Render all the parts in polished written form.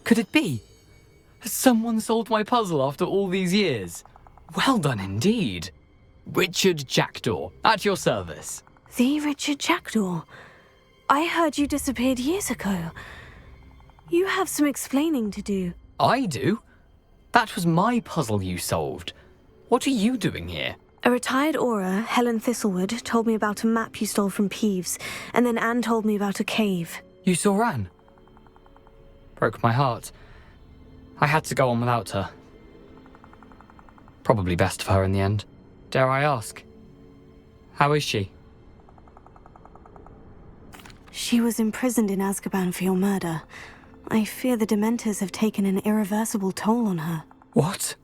Could it be? Has someone solved my puzzle after all these years? Well done indeed. Richard Jackdaw, at your service. The Richard Jackdaw? I heard you disappeared years ago. You have some explaining to do. I do? That was my puzzle you solved. What are you doing here? A retired aura, Helen Thistlewood, told me about a map you stole from Peeves, and then Anne told me about a cave. You saw Anne? Broke my heart. I had to go on without her. Probably best for her in the end. Dare I ask? How is she? She was imprisoned in Azkaban for your murder. I fear the Dementors have taken an irreversible toll on her. What?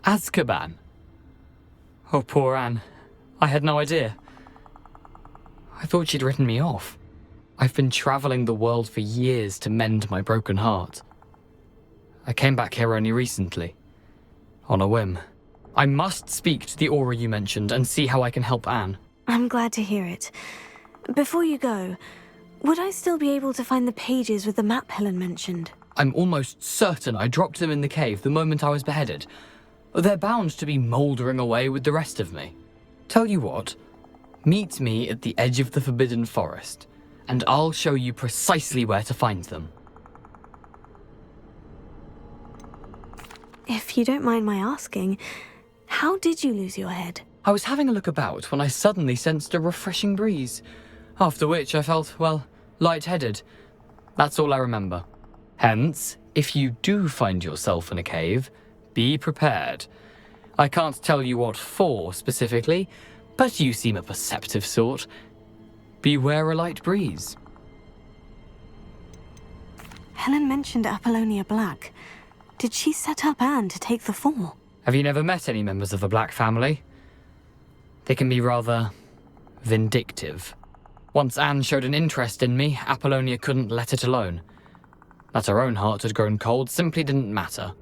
Azkaban? Oh, poor Anne. I had no idea. I thought she'd written me off. I've been traveling the world for years to mend my broken heart. I came back here only recently. On a whim. I must speak to the aura you mentioned and see how I can help Anne. I'm glad to hear it. Before you go, would I still be able to find the pages with the map Helen mentioned? I'm almost certain I dropped them in the cave the moment I was beheaded. They're bound to be mouldering away with the rest of me. Tell you what, meet me at the edge of the Forbidden Forest, and I'll show you precisely where to find them. If you don't mind my asking, how did you lose your head? I was having a look about when I suddenly sensed a refreshing breeze, after which I felt, well, lightheaded. That's all I remember. Hence, if you do find yourself in a cave, be prepared. I can't tell you what for specifically, but you seem a perceptive sort. Beware a light breeze. Helen mentioned Apollonia Black. Did she set up Anne to take the fall? Have you never met any members of the Black family? They can be rather vindictive. Once Anne showed an interest in me, Apollonia couldn't let it alone. That her own heart had grown cold simply didn't matter.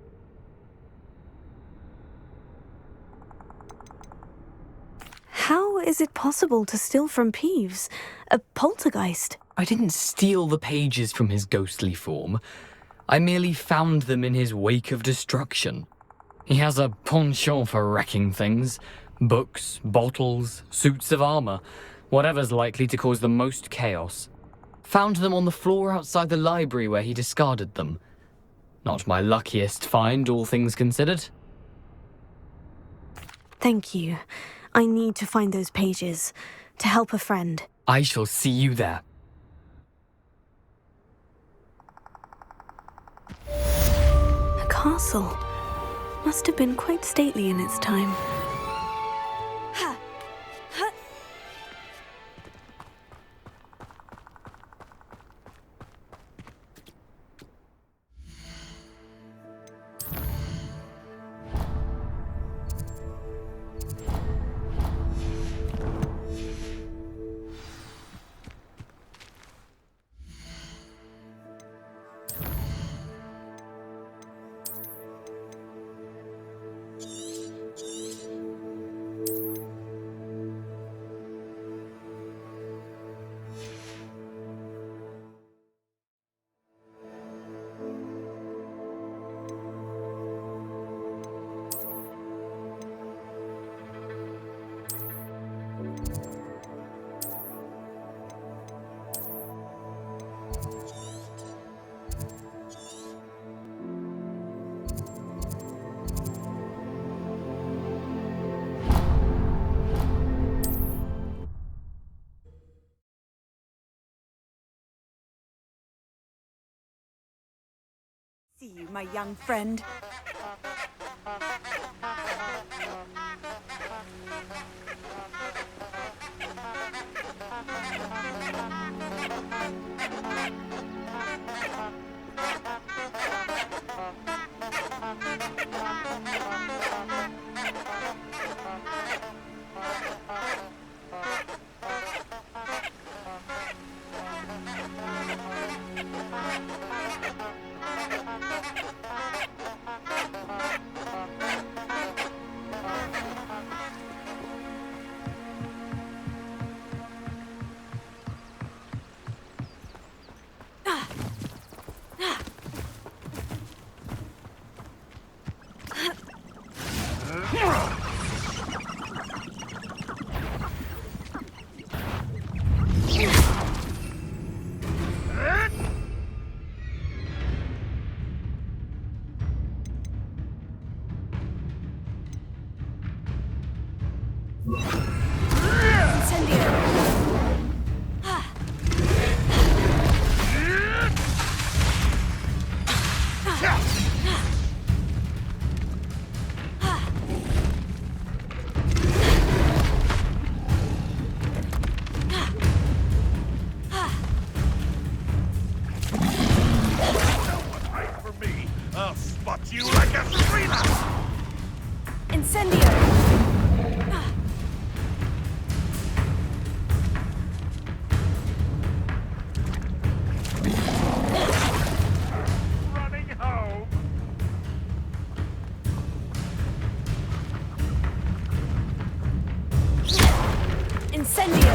How is it possible to steal from Peeves? A poltergeist? I didn't steal the pages from his ghostly form. I merely found them in his wake of destruction. He has a penchant for wrecking things. Books, bottles, suits of armor, whatever's likely to cause the most chaos. Found them on the floor outside the library where he discarded them. Not my luckiest find, all things considered. Thank you. I need to find those pages to help a friend. I shall see you there. A castle. Must have been quite stately in its time. See you, my young friend. You like a screamer! Incendio! Running home! Incendio!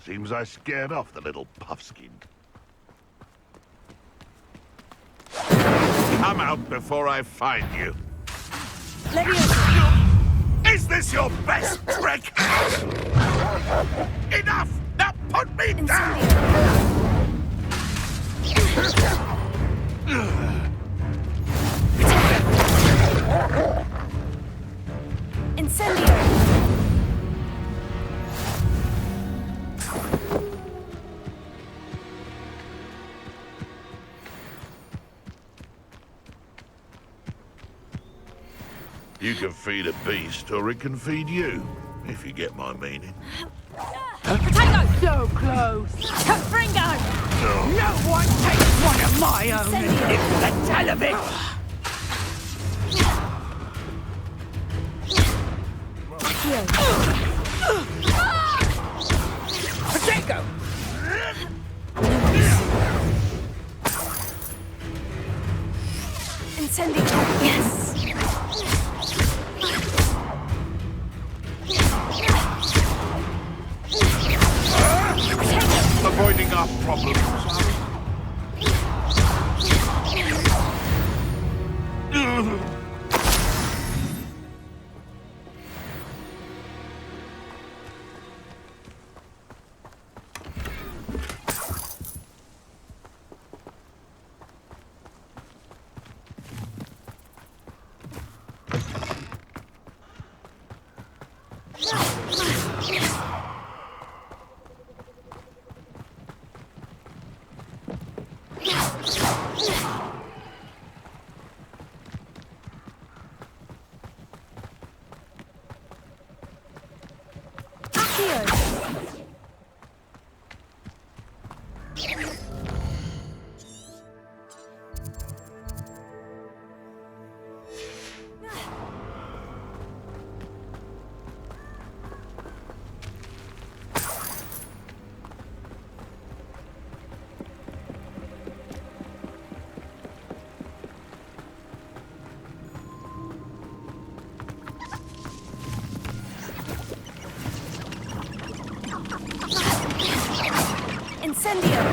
Seems I scared off the little puffskin. Come out before I find you. Leviosa! Is this your best trick? Enough! Now put me down! Incendio! You can feed a beast, or it can feed you, if you get my meaning. Potato! So close! Fringo! No one takes one of my own and lives the tell of it! Potato! Incendio! Yes! Avoiding our problems. Incendio!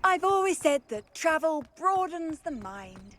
I've always said that travel broadens the mind.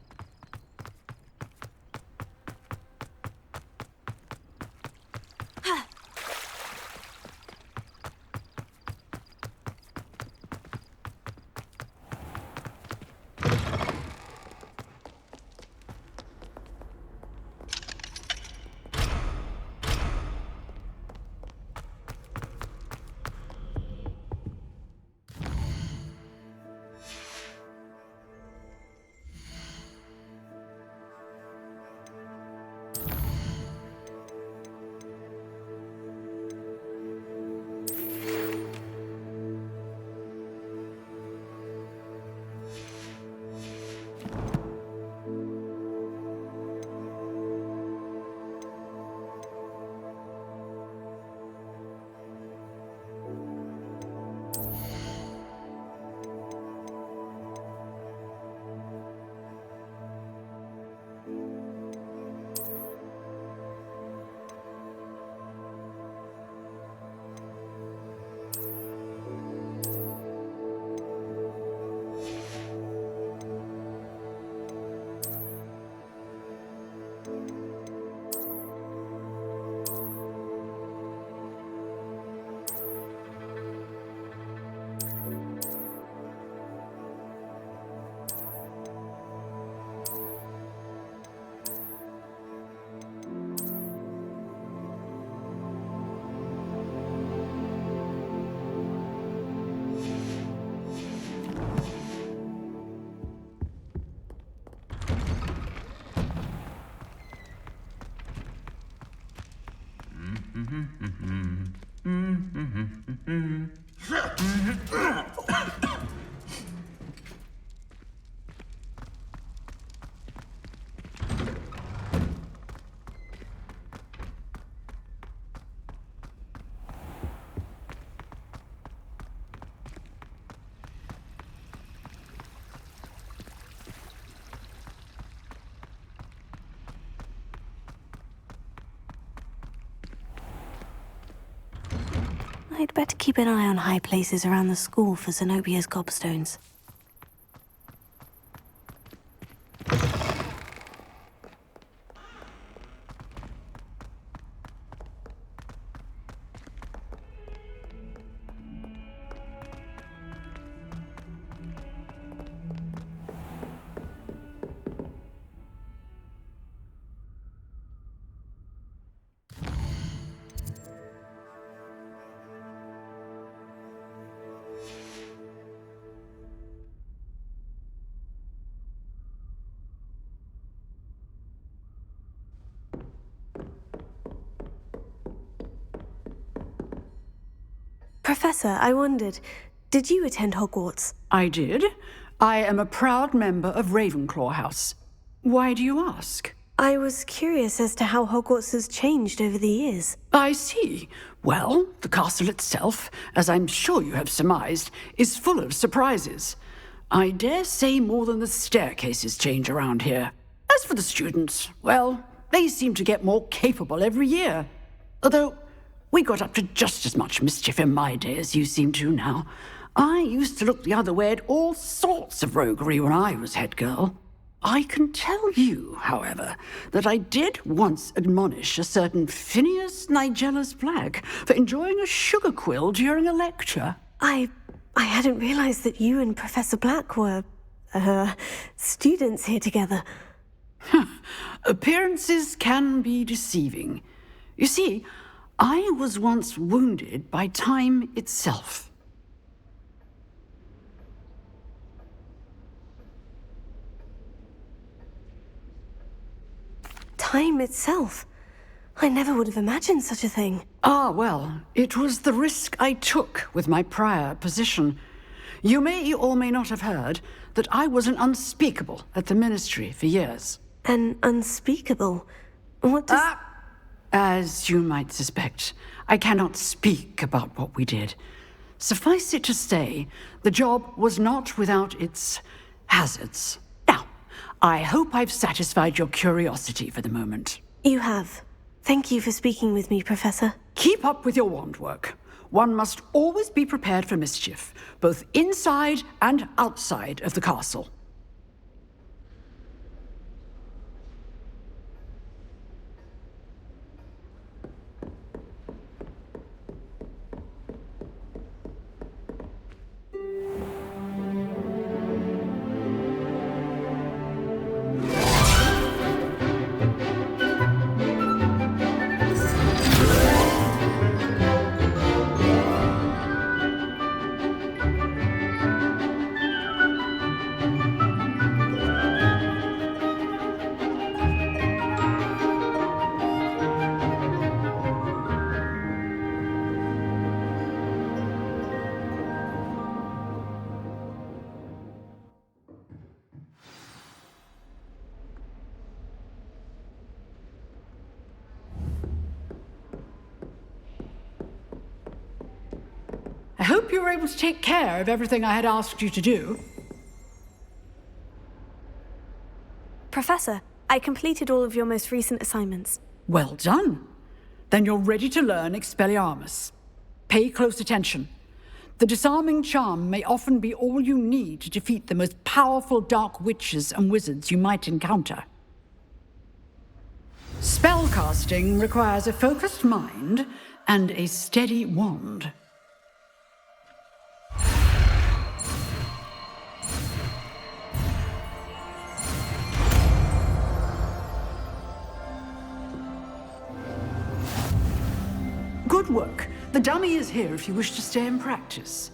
I'd better keep an eye on high places around the school for Zenobia's gobstones. Professor, I wondered, did you attend Hogwarts? I did. I am a proud member of Ravenclaw House. Why do you ask? I was curious as to how Hogwarts has changed over the years. I see. Well, the castle itself, as I'm sure you have surmised, is full of surprises. I dare say more than the staircases change around here. As for the students, well, they seem to get more capable every year. Although, we got up to just as much mischief in my day as you seem to now. I used to look the other way at all sorts of roguery when I was head girl. I can tell you, however, that I did once admonish a certain Phineas Nigellus Black for enjoying a sugar quill during a lecture. I hadn't realized that you and Professor Black were, students here together. Appearances can be deceiving. You see, I was once wounded by time itself. Time itself? I never would have imagined such a thing. Ah, well, it was the risk I took with my prior position. You may or may not have heard that I was an unspeakable at the Ministry for years. An unspeakable? What does... As you might suspect, I cannot speak about what we did. Suffice it to say, the job was not without its hazards. Now, I hope I've satisfied your curiosity for the moment. You have. Thank you for speaking with me, Professor. Keep up with your wand work. One must always be prepared for mischief, both inside and outside of the castle. I hope you were able to take care of everything I had asked you to do. Professor, I completed all of your most recent assignments. Well done. Then you're ready to learn Expelliarmus. Pay close attention. The disarming charm may often be all you need to defeat the most powerful dark witches and wizards you might encounter. Spellcasting requires a focused mind and a steady wand. Good work. The dummy is here if you wish to stay and practice.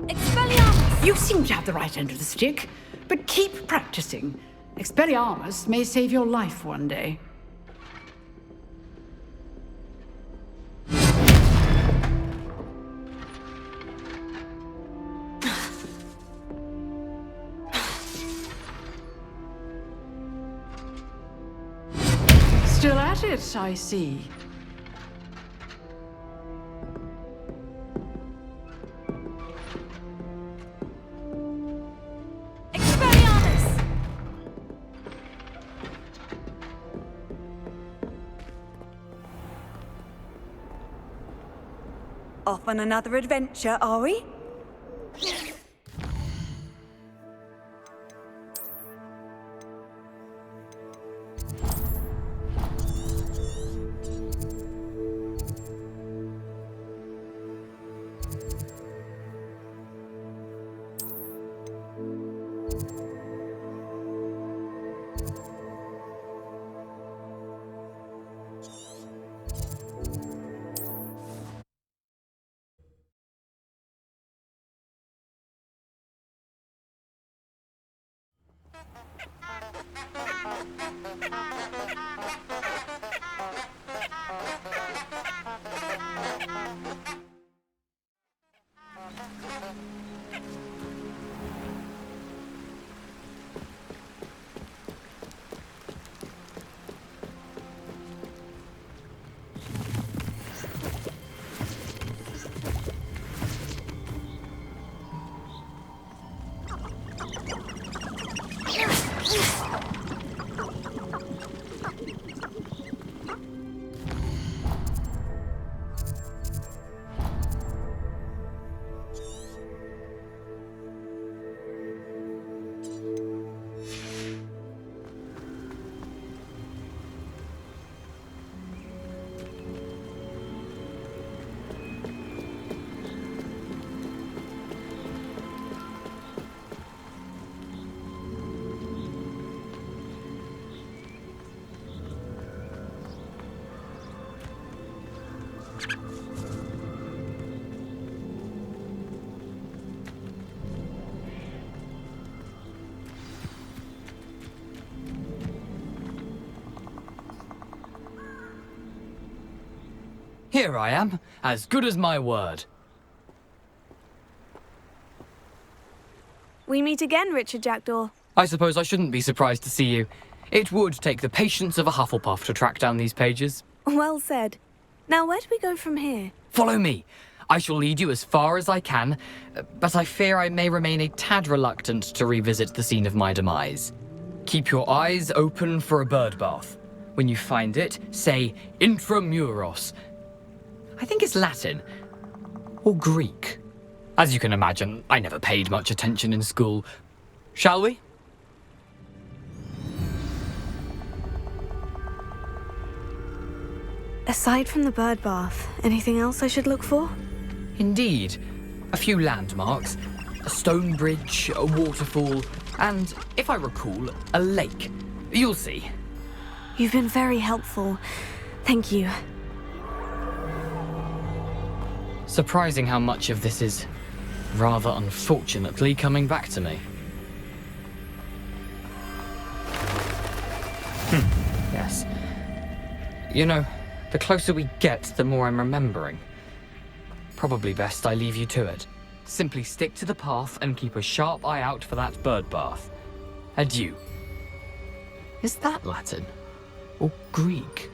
Expelliarmus! You seem to have the right end of the stick, but keep practicing. Expelliarmus may save your life one day. Still at it, I see. Expelliarmus! Off on another adventure, are we? Here I am, as good as my word. We meet again, Richard Jackdaw. I suppose I shouldn't be surprised to see you. It would take the patience of a Hufflepuff to track down these pages. Well said. Now, where do we go from here? Follow me. I shall lead you as far as I can, but I fear I may remain a tad reluctant to revisit the scene of my demise. Keep your eyes open for a bird bath. When you find it, say intramuros. I think it's Latin. Or Greek. As you can imagine, I never paid much attention in school. Shall we? Aside from the bird bath, anything else I should look for? Indeed. A few landmarks, a stone bridge, a waterfall, and, if I recall, a lake. You'll see. You've been very helpful. Thank you. Surprising how much of this is, rather unfortunately, coming back to me. Yes. You know, the closer we get, the more I'm remembering. Probably best I leave you to it. Simply stick to the path and keep a sharp eye out for that bird bath. Adieu. Is that Latin? Or Greek?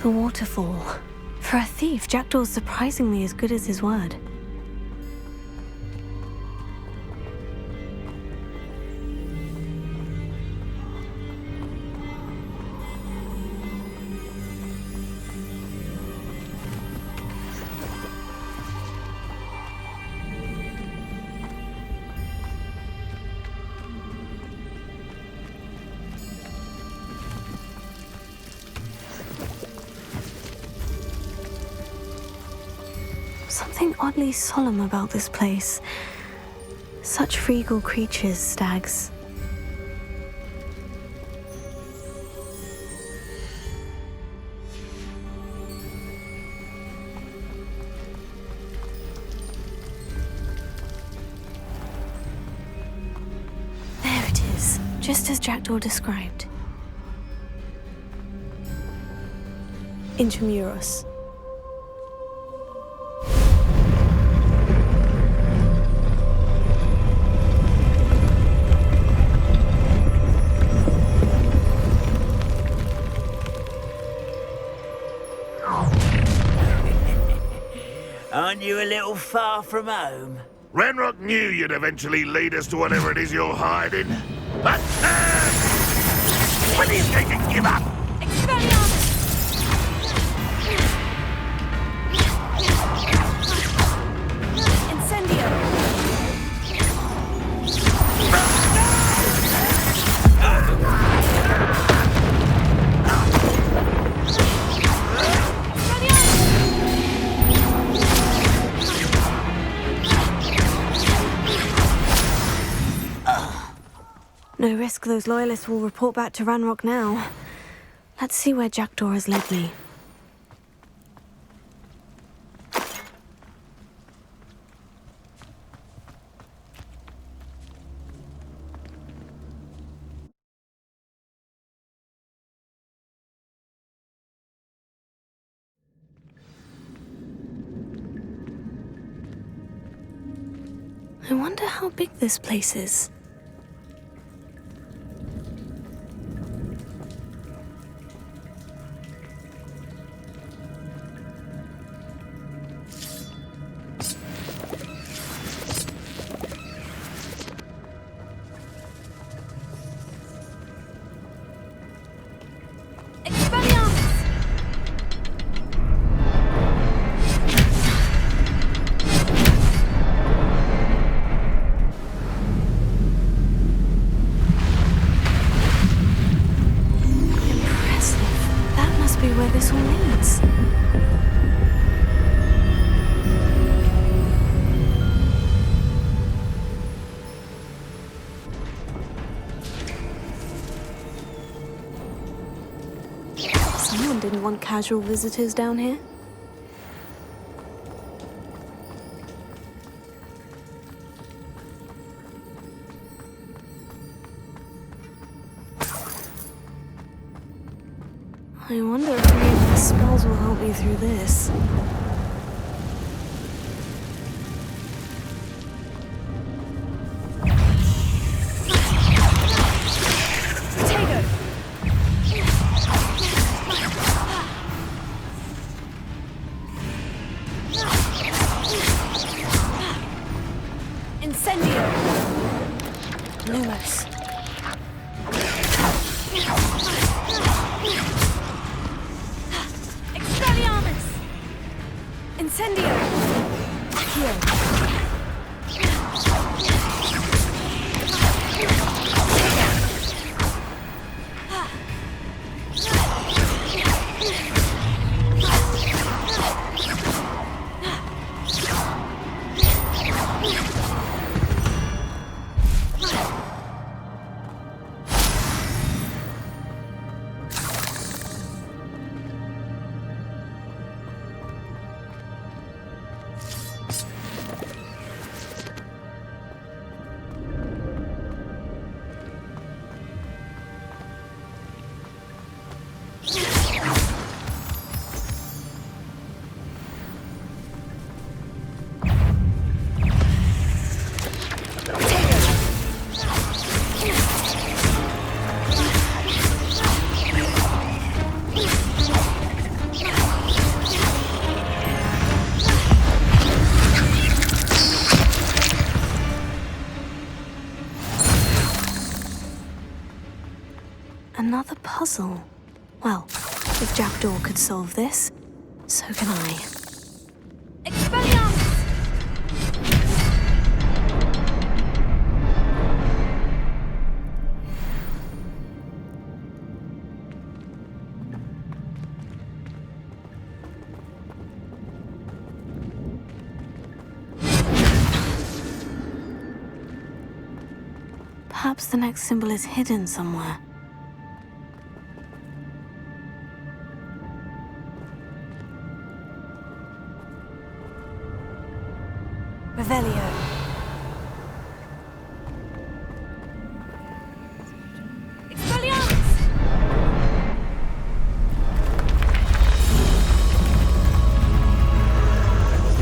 The waterfall. For a thief, Jackdaw's surprisingly as good as his word. Something oddly solemn about this place. Such regal creatures, stags. There it is, just as Jackdaw described. Intramuros. Aren't you a little far from home? Ranrock knew you'd eventually lead us to whatever it is you're hiding. But, when do you think you give up? No risk those loyalists will report back to Ranrock now. Let's see where Jackdaw has led me. I wonder how big this place is. Someone didn't want casual visitors down here. I wonder if any of the spells will help me through this. Another puzzle. Well, if Jackdaw could solve this, so can I. Perhaps the next symbol is hidden somewhere. Revelio. Expelliarmus!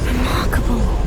Remarkable.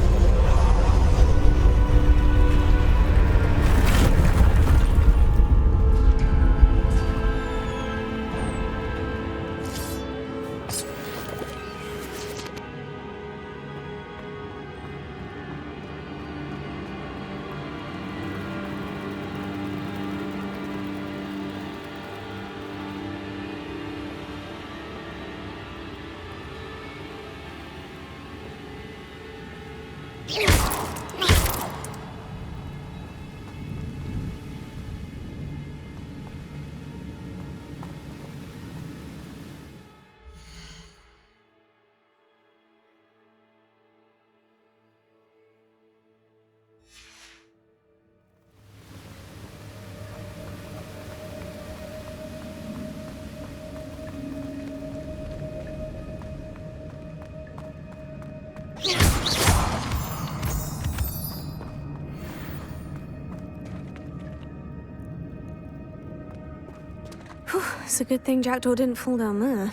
It's a good thing Jackdaw didn't fall down there.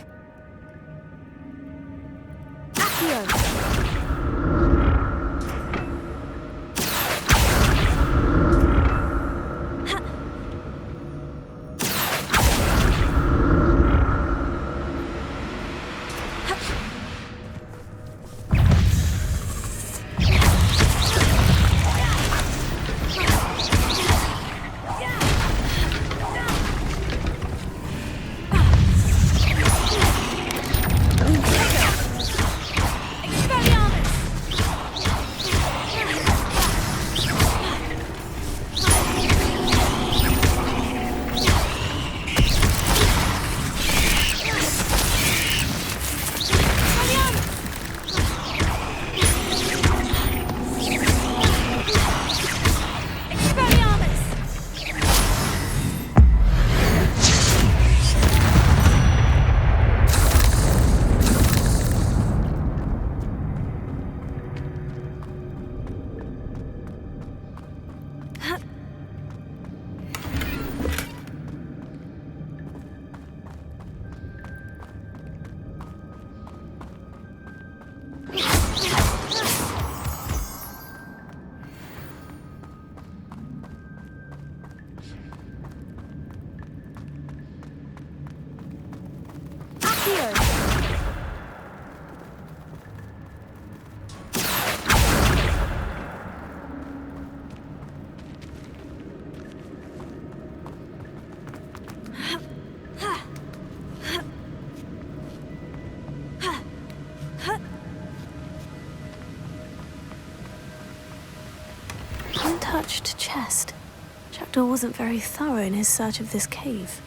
Accio! Untouched chest. Jackdaw wasn't very thorough in his search of this cave.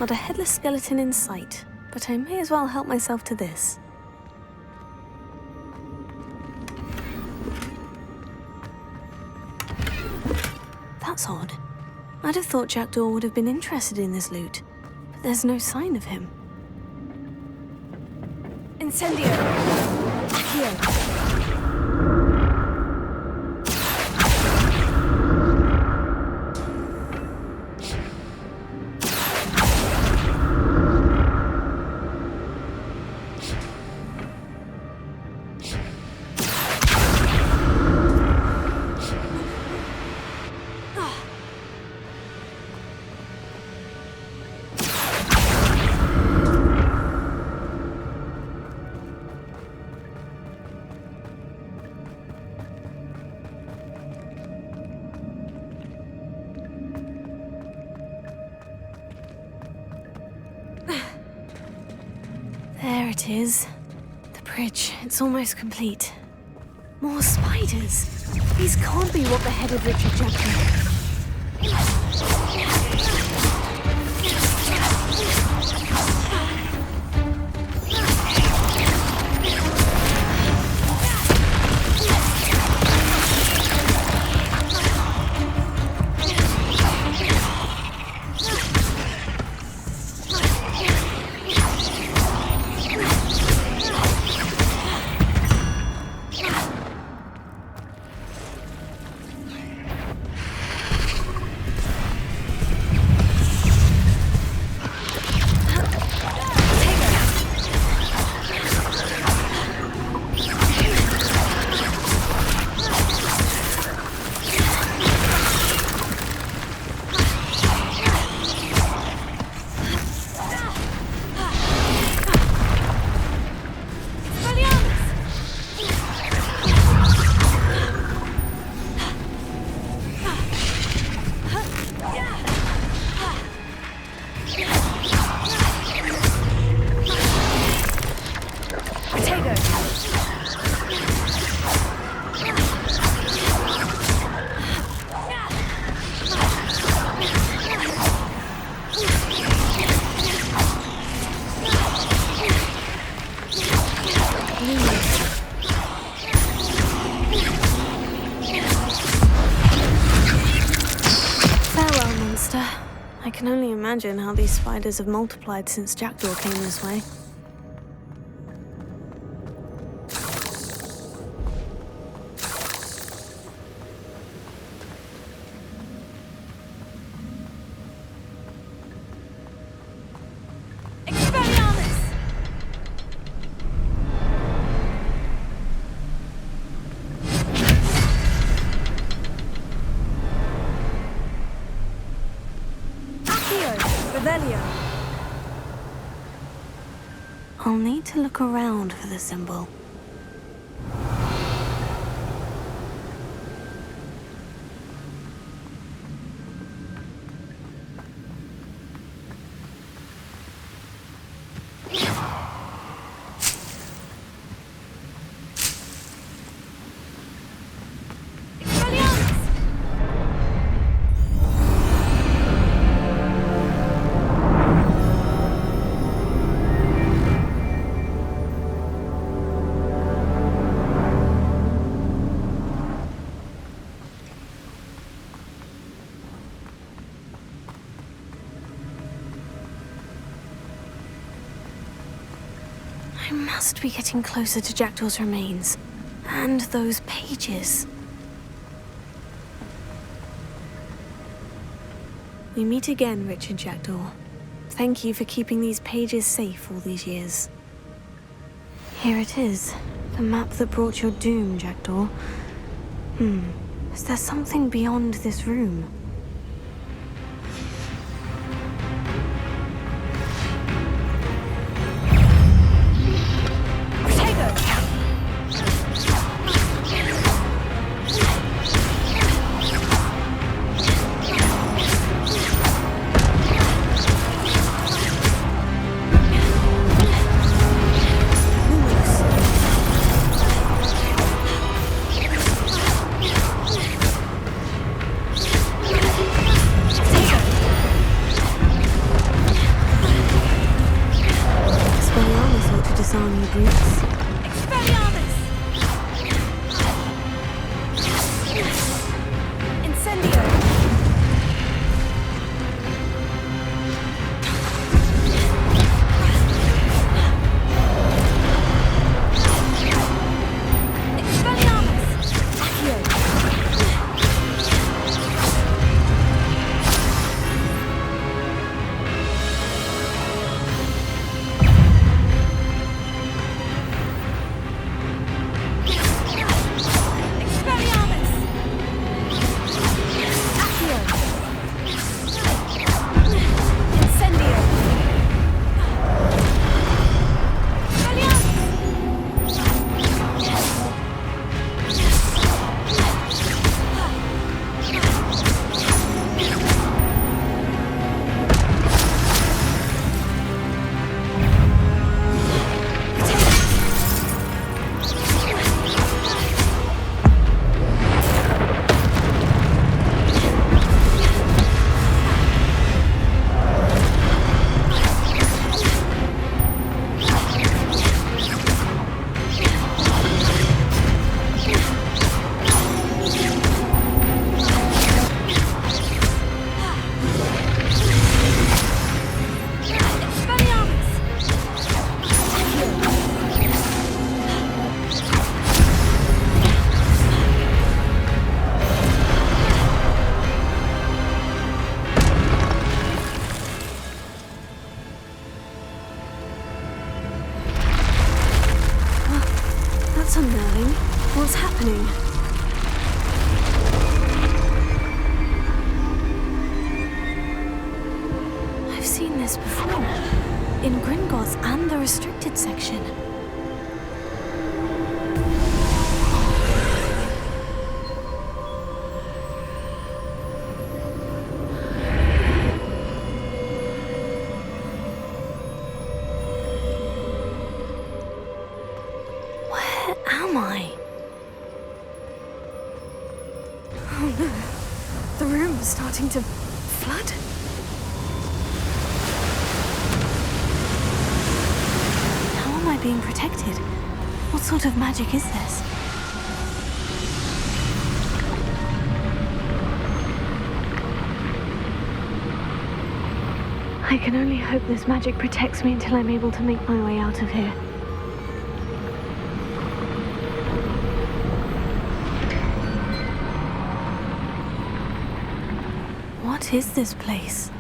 Not a headless skeleton in sight, but I may as well help myself to this. That's odd. I'd have thought Jackdaw would have been interested in this loot, but there's no sign of him. Incendio! Accio! There it is. The bridge, it's almost complete. More spiders. These can't be what beheaded Richard Jackson. I can only imagine how these spiders have multiplied since Jackdaw came this way. I'll need to look around for the symbol. I must be getting closer to Jackdaw's remains. And those pages. We meet again, Richard Jackdaw. Thank you for keeping these pages safe all these years. Here it is. The map that brought your doom, Jackdaw. Is there something beyond this room? Rowling? What's happening? I've seen this before. In Gringotts and the restricted section. Where am I? Oh no. The room is starting to flood. How am I being protected? What sort of magic is this? I can only hope this magic protects me until I'm able to make my way out of here. What is this place?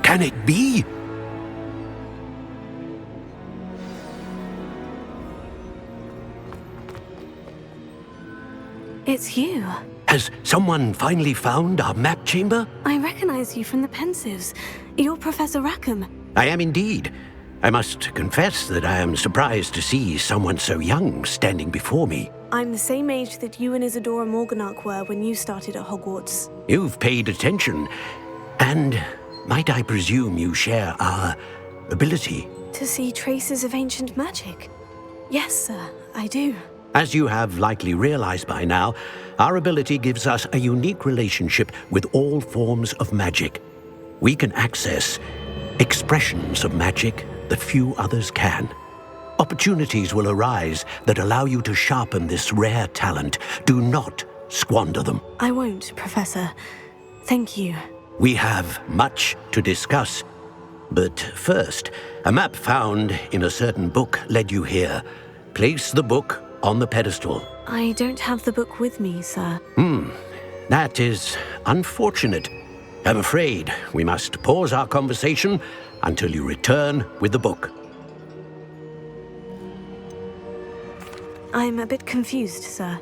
Can it be? It's you. Has someone finally found our map chamber? I recognize you from the Pensives. You're Professor Rackham. I am indeed. I must confess that I am surprised to see someone so young standing before me. I'm the same age that you and Isadora Morganach were when you started at Hogwarts. You've paid attention, and might I presume you share our ability? To see traces of ancient magic? Yes, sir, I do. As you have likely realized by now, our ability gives us a unique relationship with all forms of magic. We can access expressions of magic that few others can. Opportunities will arise that allow you to sharpen this rare talent. Do not squander them. I won't, Professor. Thank you. We have much to discuss. But first, a map found in a certain book led you here. Place the book on the pedestal. I don't have the book with me, sir. That is unfortunate. I'm afraid we must pause our conversation until you return with the book. I'm a bit confused, sir.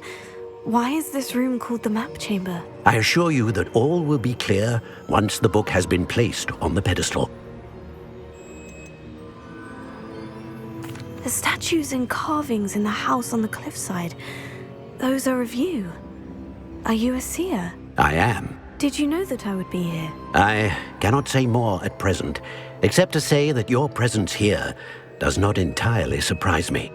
Why is this room called the map chamber? I assure you that all will be clear once the book has been placed on the pedestal. The statues and carvings in the house on the cliffside, those are of you. Are you a seer? I am. Did you know that I would be here? I cannot say more at present, except to say that your presence here does not entirely surprise me.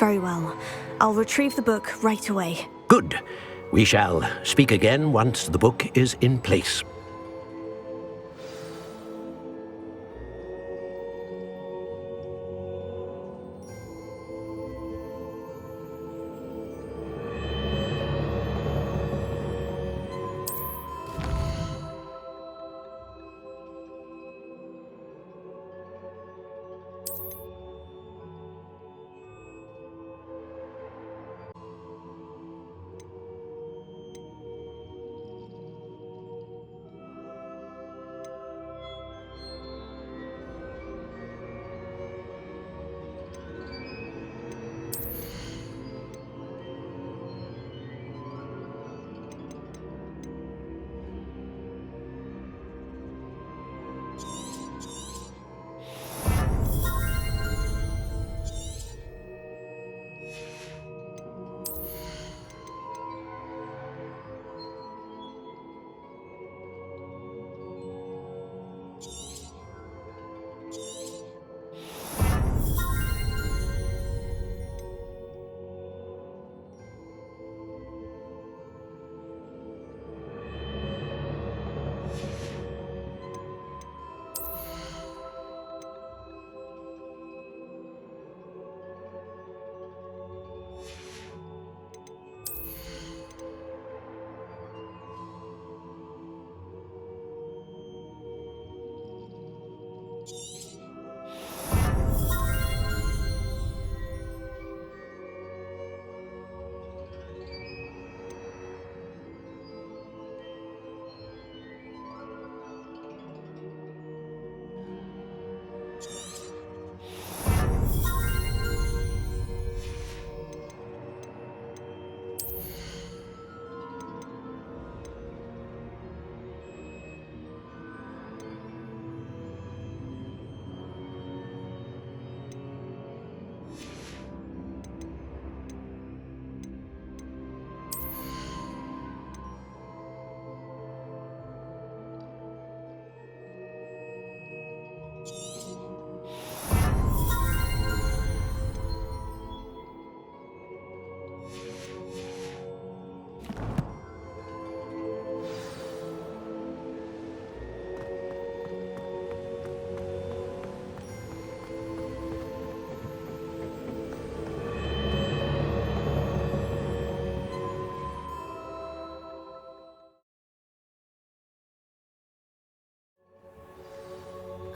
Very well. I'll retrieve the book right away. Good. We shall speak again once the book is in place.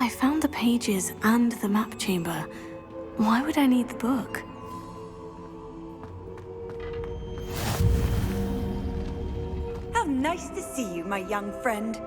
I found the pages and the map chamber. Why would I need the book? How nice to see you, my young friend.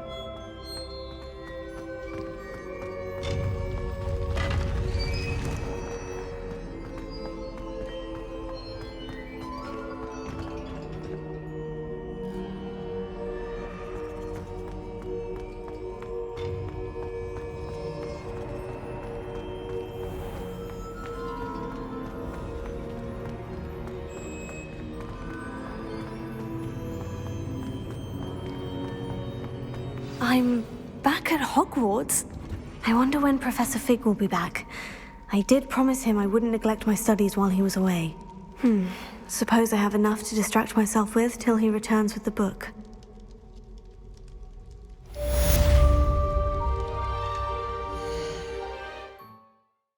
I'm back at Hogwarts. I wonder when Professor Fig will be back. I did promise him I wouldn't neglect my studies while he was away. Suppose I have enough to distract myself with till he returns with the book.